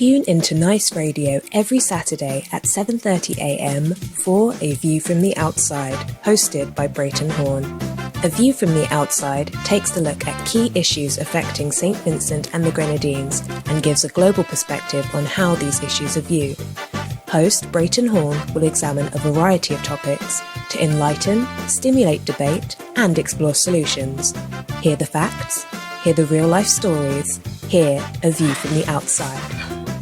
Tune into Nice Radio every Saturday at 7:30 a.m. for A View from the Outside, hosted by Brereton Horne. A View from the Outside takes a look at key issues affecting St. Vincent and the Grenadines and gives a global perspective on how these issues are viewed. Host Brereton Horne will examine a variety of topics to enlighten, stimulate debate, and explore solutions. Hear the facts, hear the real-life stories, hear A View from the Outside.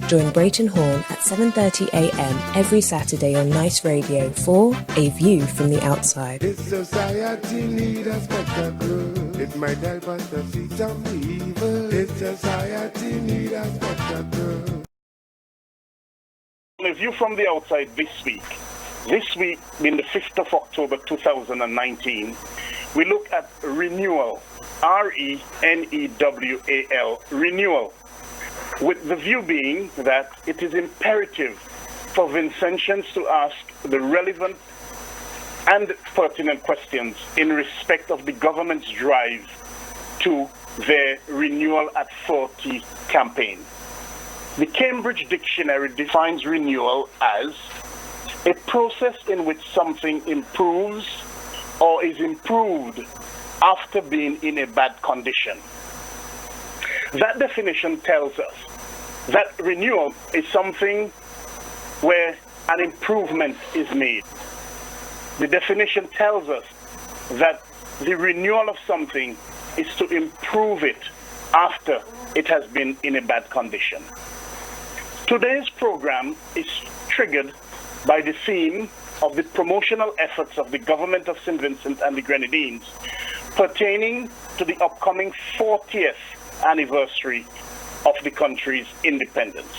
Join Brereton Horne at 7:30 a.m. every Saturday on Nice Radio for A View from the Outside. This society need a spectacle. It might help us to see some evil. This society need a spectacle. A View from the Outside this week. This week, being the 5th of October 2019, we look at Renewal, R-E-N-E-W-A-L, Renewal, with the view being that it is imperative for Vincentians to ask the relevant and pertinent questions in respect of the government's drive to their Renewal at 40 campaign. The Cambridge Dictionary defines renewal as a process in which something improves or is improved after being in a bad condition. That definition tells us that renewal is something where an improvement is made. The definition tells us that the renewal of something is to improve it after it has been in a bad condition. Today's program is triggered by the theme of the promotional efforts of the government of St. Vincent and the Grenadines pertaining to the upcoming 40th anniversary of the country's independence.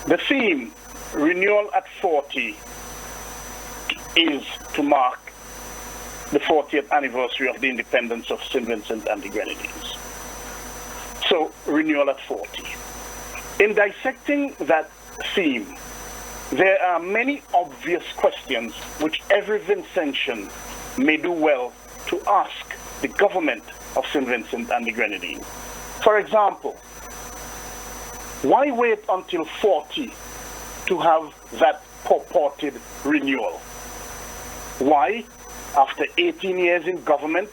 The theme, Renewal at 40, is to mark the 40th anniversary of the independence of St. Vincent and the Grenadines. So, Renewal at 40. In dissecting that theme, there are many obvious questions which every Vincentian may do well to ask the government of St. Vincent and the Grenadines. For example, why wait until 40 to have that purported renewal? Why, after 18 years in government,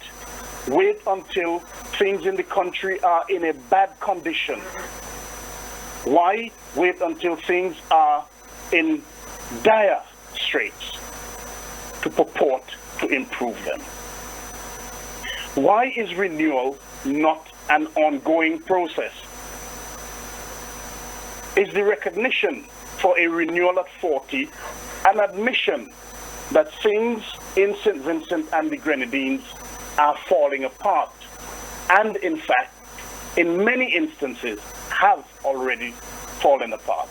wait until things in the country are in a bad condition? Why wait until things are in dire straits to purport to improve them? Why is renewal not an ongoing process? Is the recognition for a renewal at 40 an admission that things in St. Vincent and the Grenadines are falling apart and, in fact, in many instances have already fallen apart?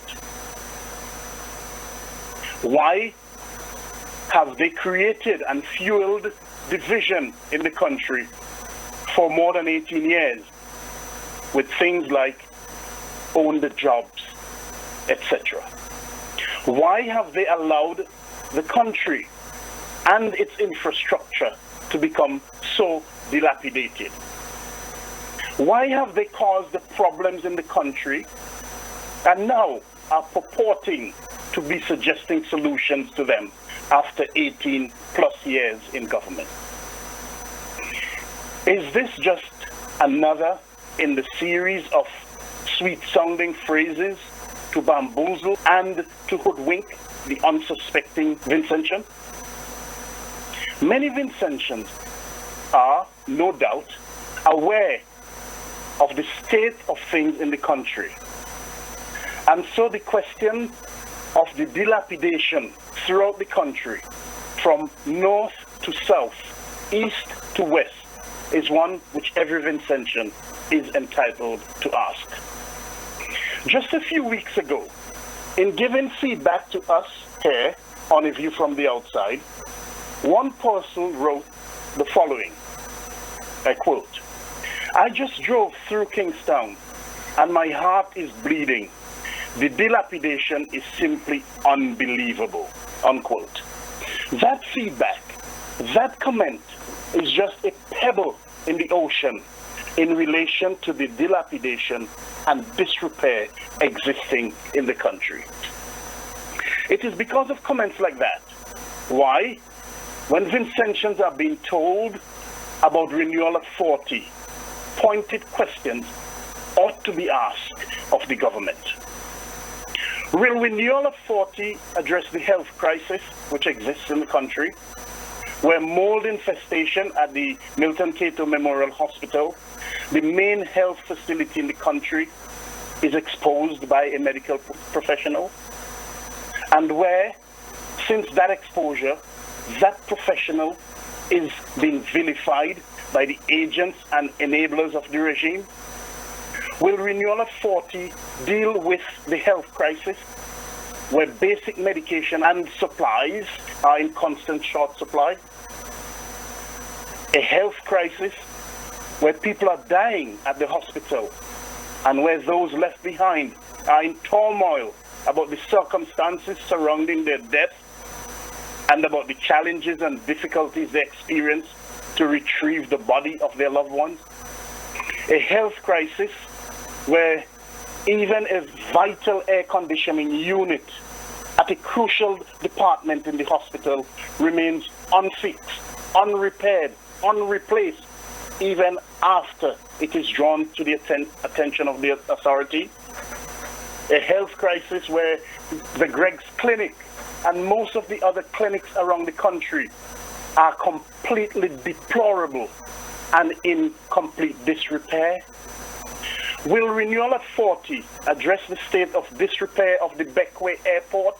Why have they created and fueled division in the country for more than 18 years with things like own the jobs, etc.? Why have they allowed the country and its infrastructure to become so dilapidated? Why have they caused the problems in the country and now are purporting to be suggesting solutions to them after 18 plus years in government? Is this just another in the series of sweet-sounding phrases to bamboozle and to hoodwink the unsuspecting Vincentian? Many Vincentians are, no doubt, aware of the state of things in the country. And so the question of the dilapidation throughout the country, from north to south, east to west, is one which every Vincentian is entitled to ask. Just a few weeks ago, in giving feedback to us here on A View from the Outside, one person wrote the following, I quote, "I just drove through Kingstown and my heart is bleeding. The dilapidation is simply unbelievable," unquote. That feedback, that comment is just a pebble in the ocean in relation to the dilapidation and disrepair existing in the country. It is because of comments like that why, when Vincentians are being told about Renewal at 40, pointed questions ought to be asked of the government. Will Renewal at 40 address the health crisis which exists in the country, where mold infestation at the Milton Cato Memorial Hospital, the main health facility in the country, is exposed by a medical professional, and where, since that exposure, that professional is being vilified by the agents and enablers of the regime? Will Renewal at 40 deal with the health crisis, where basic medication and supplies are in constant short supply? A health crisis where people are dying at the hospital and where those left behind are in turmoil about the circumstances surrounding their death and about the challenges and difficulties they experience to retrieve the body of their loved ones. A health crisis where even a vital air conditioning unit at a crucial department in the hospital remains unfixed, unrepaired, unreplaced, even after it is drawn to the attention of the authority. A health crisis where the Greg's Clinic and most of the other clinics around the country are completely deplorable and in complete disrepair. Will Renewal at 40 address the state of disrepair of the Beckway Airport,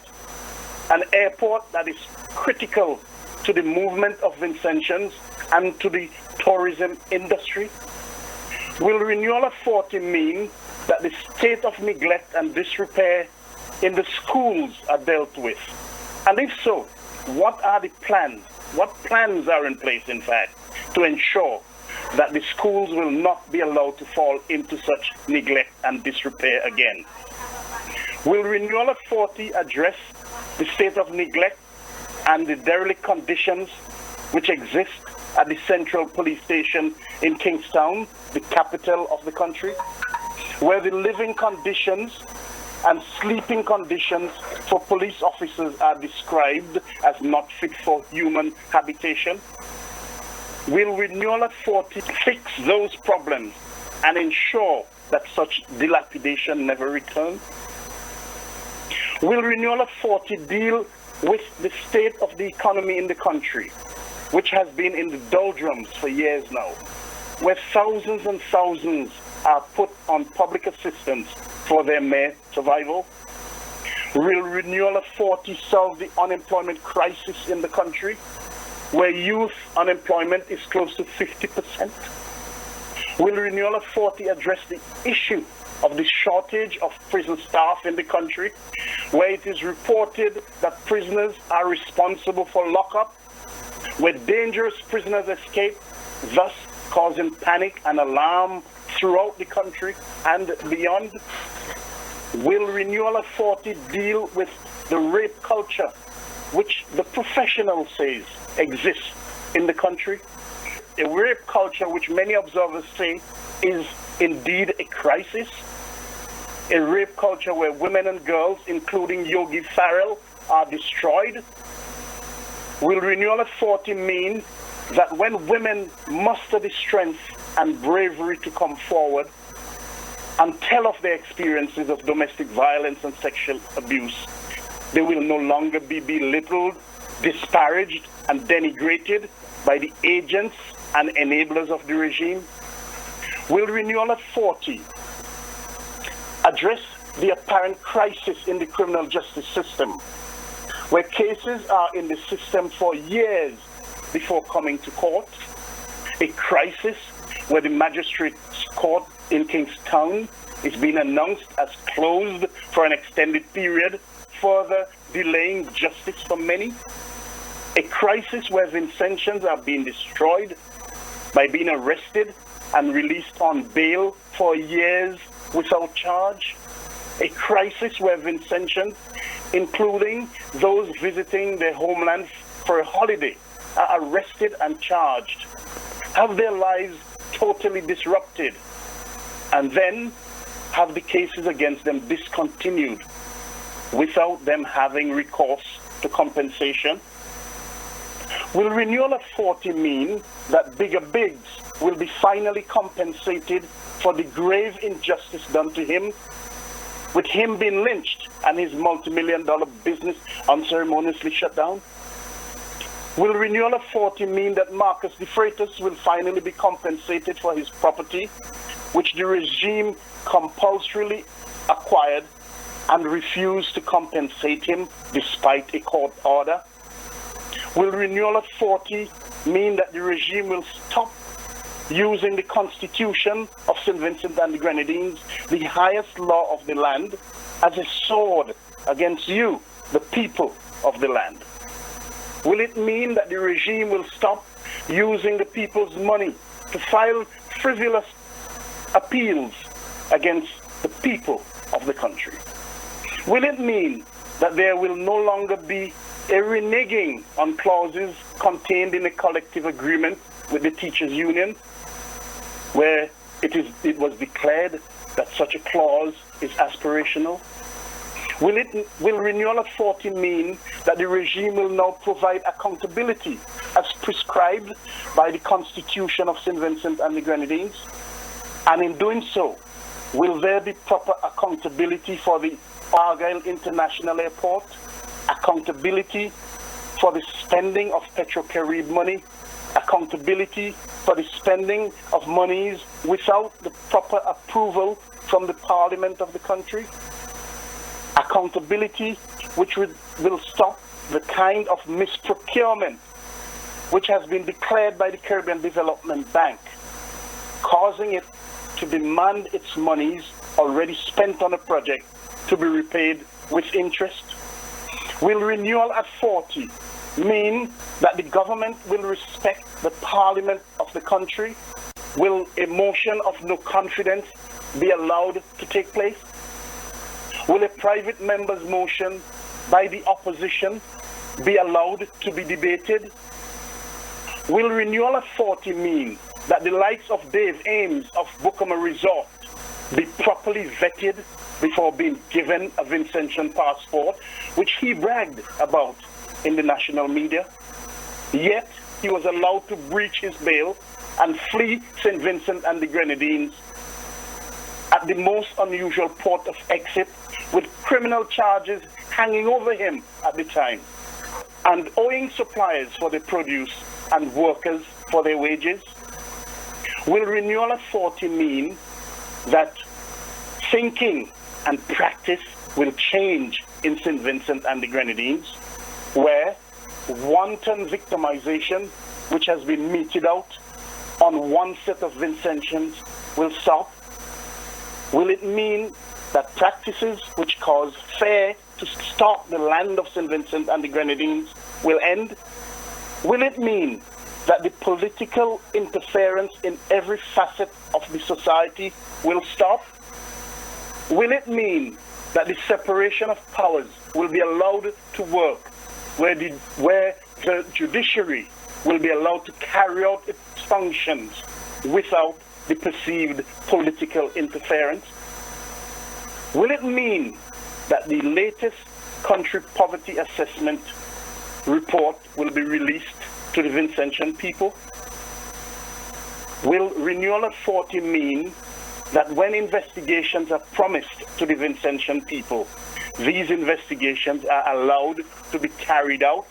an airport that is critical to the movement of Vincentians and to the tourism industry? Will Renewal at 40 mean that the state of neglect and disrepair in the schools are dealt with? And if so, what are the plans? What plans are in place, in fact, to ensure that the schools will not be allowed to fall into such neglect and disrepair again? Will Renewal at 40 address the state of neglect and the derelict conditions which exist at the Central Police Station in Kingstown, the capital of the country, where the living conditions and sleeping conditions for police officers are described as not fit for human habitation? Will Renewal at 40 fix those problems and ensure that such dilapidation never returns? Will Renewal at 40 deal with the state of the economy in the country, which has been in the doldrums for years now, where thousands and thousands are put on public assistance for their mere survival? Will Renewal at 40 solve the unemployment crisis in the country, where youth unemployment is close to 50%? Will Renewal at 40 address the issue of the shortage of prison staff in the country, where it is reported that prisoners are responsible for lockup, where dangerous prisoners escape, thus causing panic and alarm throughout the country and beyond? Will Renewal at 40 deal with the rape culture, which the professional says exists in the country? A rape culture which many observers say is indeed a crisis. A rape culture where women and girls, including Yogi Farrell, are destroyed. Will Renewal at 40 mean that when women muster the strength and bravery to come forward and tell of their experiences of domestic violence and sexual abuse, they will no longer be belittled, disparaged, and denigrated by the agents and enablers of the regime? Will Renewal at 40 address the apparent crisis in the criminal justice system, where cases are in the system for years before coming to court? A crisis where the magistrate's court in Kingstown is being announced as closed for an extended period, further delaying justice for many? A crisis where Vincentians are being destroyed by being arrested and released on bail for years without charge? A crisis where Vincentians, including those visiting their homelands for a holiday, are arrested and charged, have their lives totally disrupted, and then have the cases against them discontinued without them having recourse to compensation? Will Renewal at 40 mean that Bigger Biggs will be finally compensated for the grave injustice done to him, with him being lynched and his multi-million-dollar business unceremoniously shut down? Will Renewal at 40 mean that Marcus de Freitas will finally be compensated for his property, which the regime compulsorily acquired and refused to compensate him despite a court order? Will Renewal at 40 mean that the regime will stop using the Constitution of St. Vincent and the Grenadines, the highest law of the land, as a sword against you, the people of the land? Will it mean that the regime will stop using the people's money to file frivolous appeals against the people of the country? Will it mean that there will no longer be a reneging on clauses contained in a collective agreement with the teachers' union, where it was declared that such a clause is aspirational? Will Renewal at 40 mean that the regime will now provide accountability as prescribed by the Constitution of St. Vincent and the Grenadines? And in doing so, will there be proper accountability for the Argyle International Airport? Accountability for the spending of Petro-Carib money? Accountability for the spending of monies without the proper approval from the Parliament of the country? Accountability which will stop the kind of misprocurement which has been declared by the Caribbean Development Bank, causing it to demand its monies already spent on a project to be repaid with interest? Will Renewal at 40 mean that the government will respect the Parliament of the country? Will a motion of no confidence be allowed to take place? Will a private member's motion by the opposition be allowed to be debated? Will Renewal at 40 mean that the likes of Dave Ames of Bookama Resort be properly vetted before being given a Vincentian passport, which he bragged about in the national media? Yet he was allowed to breach his bail and flee St. Vincent and the Grenadines at the most unusual port of exit, with criminal charges hanging over him at the time, and owing suppliers for their produce and workers for their wages? Will Renewal at 40 mean that thinking and practice will change in St. Vincent and the Grenadines, where wanton victimization, which has been meted out on one set of Vincentians, will stop? Will it mean that practices which cause fear to stalk the land of St. Vincent and the Grenadines will end? Will it mean that the political interference in every facet of the society will stop? Will it mean that the separation of powers will be allowed to work, where the judiciary will be allowed to carry out its functions without the perceived political interference? Will it mean that the latest country poverty assessment report will be released to the Vincentian people? Will Renewal at 40 mean that when investigations are promised to the Vincentian people, these investigations are allowed to be carried out,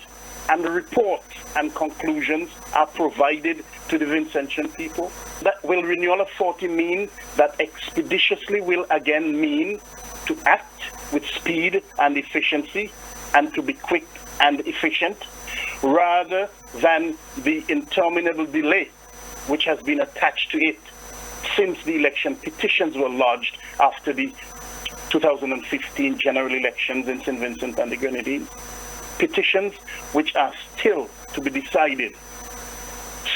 and the reports and conclusions are provided to the Vincentian people? That will Renewal at 40 mean that expeditiously will again mean to act with speed and efficiency, and to be quick and efficient, rather than the interminable delay which has been attached to it since the election petitions were lodged after the 2015 general elections in St. Vincent and the Grenadines? Petitions which are still to be decided,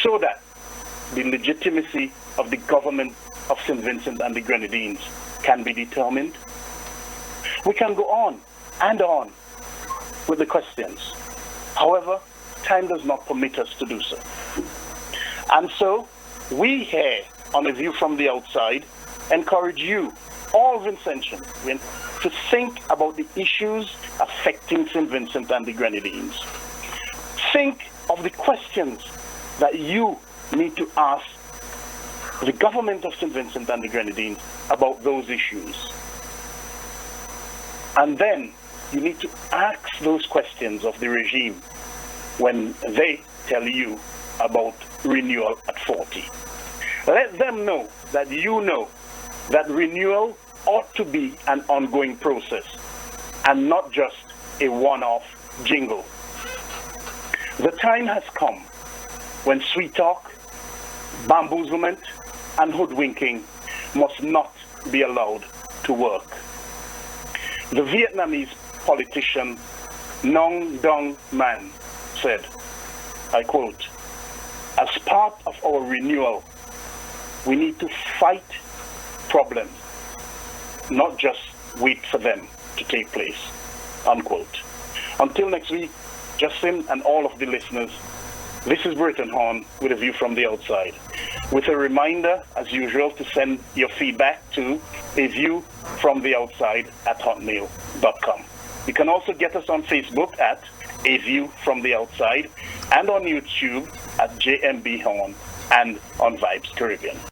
so that the legitimacy of the government of St. Vincent and the Grenadines can be determined. We can go on and on with the questions. However, time does not permit us to do so. And so we here on A View from the Outside, encourage you, all Vincentians, to think about the issues affecting St. Vincent and the Grenadines. Think of the questions that you need to ask the government of St. Vincent and the Grenadines about those issues. And then you need to ask those questions of the regime when they tell you about renewal at 40. Let them know that you know that renewal ought to be an ongoing process and not just a one-off jingle. The time has come when sweet talk, bamboozlement, and hoodwinking must not be allowed to work. The Vietnamese politician Nong Dong Man said, I quote, "As part of our renewal, we need to fight problems, not just wait for them to take place," unquote. Until next week, Justin and all of the listeners, this is Brereton Horne with A View from the Outside, with a reminder, as usual, to send your feedback to aviewfromtheoutside@hotmail.com. You can also get us on Facebook at A View from the Outside and on YouTube at JMB Horne and on Vibes Caribbean.